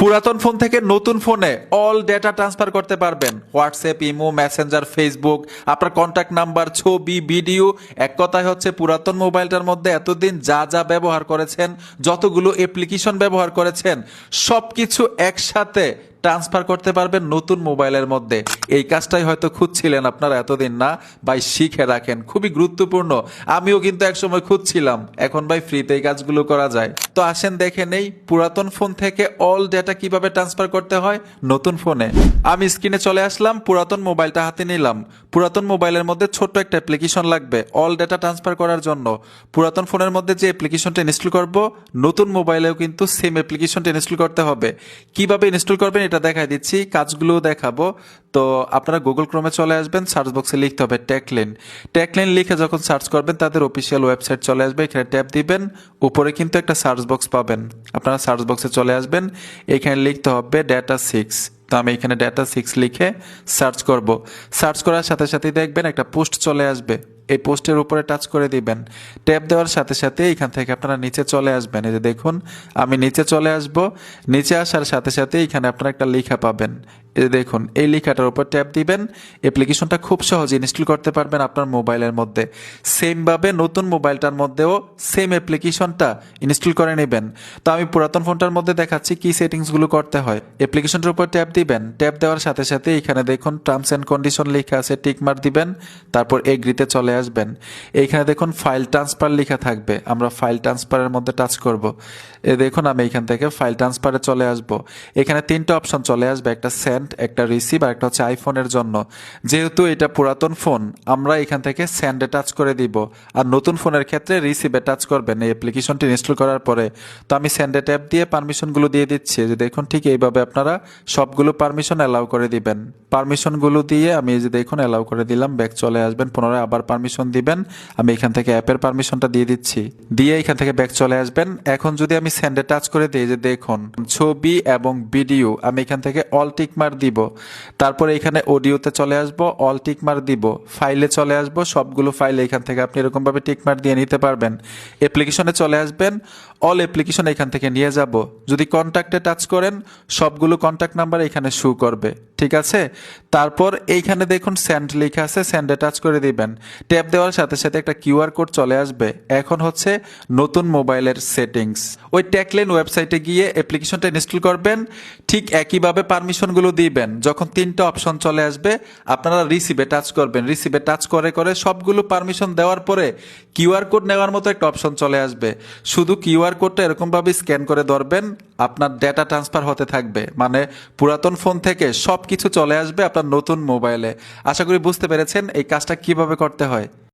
পুরাতন ফোন থেকে নতুন ফোনে অল ডেটা ট্রান্সফার করতে পারবেন। হোয়াটসঅ্যাপ, ইমো, মেসেঞ্জার, ফেসবুক, আপনার কন্ট্যাক্ট নাম্বার, ছবি, ভিডিও। এক কথায় হচ্ছে পুরাতন মোবাইলটার মধ্যে এতদিন যা যা ব্যবহার করেছেন, যতগুলো অ্যাপ্লিকেশন ব্যবহার করেছেন, সব কিছু একসাথে ট্রান্সফার করতে পারবেন নতুন মোবাইলের মধ্যে। এই কাজটাই হয়তো খুঁজছিলেন আপনারা এতদিন, না ভাই? শিখে রাখেন, খুবই গুরুত্বপূর্ণ। আমিও কিন্তু একসময় খুঁজছিলাম, এখন ভাই ফ্রিতে এই কাজগুলো করা যায়। তো আসেন দেখে নেই পুরাতন ফোন থেকে অল ডেটা কিভাবে ট্রান্সফার করতে হয় নতুন ফোনে। আমি স্ক্রিনে চলে আসলাম, পুরাতন মোবাইলটা হাতে নিলাম। পুরাতন মোবাইলের মধ্যে ছোট্ট একটা অ্যাপ্লিকেশন লাগবে অল ডেটা ট্রান্সফার করার জন্য। পুরাতন ফোনের মধ্যে যে অ্যাপ্লিকেশনটা ইনস্টল করব, নতুন মোবাইলেও কিন্তু সেম অ্যাপ্লিকেশনটা ইনস্টল করতে হবে। কিভাবে ইনস্টল করবেন এটা দেখাই দিচ্ছি, কাজগুলো দেখাবো। তো আপনারা গুগল ক্রোমে চলে আসবেন, সার্চ বক্সে লিখতে হবে টেকলিন। টেকলিন লিখে যখন সার্চ করবেন তাদের অফিসিয়াল ওয়েবসাইট চলে আসবে, এখানে ট্যাপ দিবেন, উপরে কিন্তু একটা সার্চ বক্স পাবেন। আপনারা সার্চ বক্সে চলে আসবেন, এখানে লিখতে হবে ডেটা 6। তো আমি এখানে ডেটা 6 লিখে সার্চ করব। সার্চ করার সাথে সাথেই দেখবেন একটা পোস্ট চলে আসবে, এই পোস্টের উপরে টাচ করে দিবেন। ট্যাপ দেওয়ার সাথে সাথে এখান থেকে আপনারা নিচে চলে আসবেন। এই যে দেখুন, আমি নিচে চলে আসব। নিচে আসার সাথে সাথে এখানে আপনারা একটা লেখা পাবেন, এই যে দেখুন, এই লেখাটার উপর ট্যাপ দিবেন। অ্যাপ্লিকেশনটা খুব সহজে ইনস্টল করতে পারবেন আপনার মোবাইলের মধ্যে। সেমভাবে নতুন মোবাইলটার মধ্যেও সেম অ্যাপ্লিকেশনটা ইনস্টল করে নেবেন। তো আমি পুরাতন ফোনটার মধ্যে দেখাচ্ছি কি সেটিংসগুলো করতে হয়। অ্যাপ্লিকেশনটার উপর ট্যাপ দিবেন, ট্যাপ দেওয়ার সাথে সাথে এখানে দেখুন টার্মস অ্যান্ড কন্ডিশন লেখা আছে, টিক মার্ক দিবেন, তারপর এগ্রিতে চলে আসবেন। এইখানে দেখুন ফাইল ট্রান্সফার লেখা থাকবে, আমরা ফাইল ট্রান্সফারের মধ্যে টাচ করব। এ দেখুন, আমি এখান থেকে ফাইল ট্রান্সফারে চলে আসব। এখানে তিনটা অপশন চলে আসবে, একটা সেন্ড, একটা রিসিভ, আর একটা হচ্ছে আইফোনের জন্য। যেহেতু এটা পুরাতন ফোন, আমরা এখান থেকে সেন্ডে টাচ করে দিব, আর নতুন ফোনের ক্ষেত্রে রিসিভে টাচ করবেন এই অ্যাপ্লিকেশনটি ইনস্টল করার পরে। তো আমি সেন্ডে ট্যাপ দিয়ে পারমিশনগুলো দিয়ে দিচ্ছি, যে দেখুন ঠিক এইভাবে আপনারা সবগুলো পারমিশন অ্যালাউ করে দিবেন। পারমিশনগুলো দিয়ে আমি এই যে দেখুন অ্যালাউ করে দিলাম, ব্যাক চলে আসবেন, পুনরায় আবার পারমিশন দিবেন। আমি এখান থেকে অ্যাপের পারমিশনটা দিয়ে দিচ্ছি, দিয়ে এখান থেকে ব্যাক চলে আসবেন। এখন যদি আমি সেন্ডে টাচ করে দিই, যে দেখুন ছবি এবং ভিডিও, আমি এখান থেকে অল টিক মার্ক দিব। তারপরে এখানে অডিওতে চলে আসব, অল টিক মার্ক দিব। ফাইলে চলে আসব, সবগুলো ফাইল এখান থেকে আপনি এরকমভাবে টিক মার্ক দিয়ে নিতে পারবেন। অ্যাপ্লিকেশনে চলে আসবেন, অল অ্যাপ্লিকেশন এখান থেকে নিয়ে যাব। যদি কন্ট্যাক্টে টাচ করেন, সবগুলো কন্ট্যাক্ট নাম্বার এখানে শো করবে, ঠিক আছে? তারপর এইখানে দেখুন সেন্ড লেখা আছে, সেন্ডে টাচ করে দিবেন। ট্যাপ দেওয়ার সাথে সাথে একটা কিউআর কোড চলে আসবে। এখন হচ্ছে নতুন মোবাইলের সেটিংস। ওই টেকলিন ওয়েবসাইটে গিয়ে অ্যাপ্লিকেশনটা ইনস্টল করবেন, ঠিক একইভাবে পারমিশনগুলো দিবেন। যখন তিনটা অপশন চলে আসবে, আপনারা রিসিভে টাচ করবেন। রিসিভে টাচ করে করে সবগুলো পারমিশন দেওয়ার পরে কিউআর কোড নেওয়ার মতো একটা অপশন চলে আসবে। শুধু কিউআর কোডটা এরকমভাবে স্ক্যান করে ধরবেন, আপনার ডেটা ট্রান্সফার হতে থাকবে। মানে পুরাতন ফোন থেকে সব কিছু চলে আসবে আপনার নতুন মোবাইলে। আশা করি বুঝতে পেরেছেন এই কাজটা কিভাবে করতে হয়।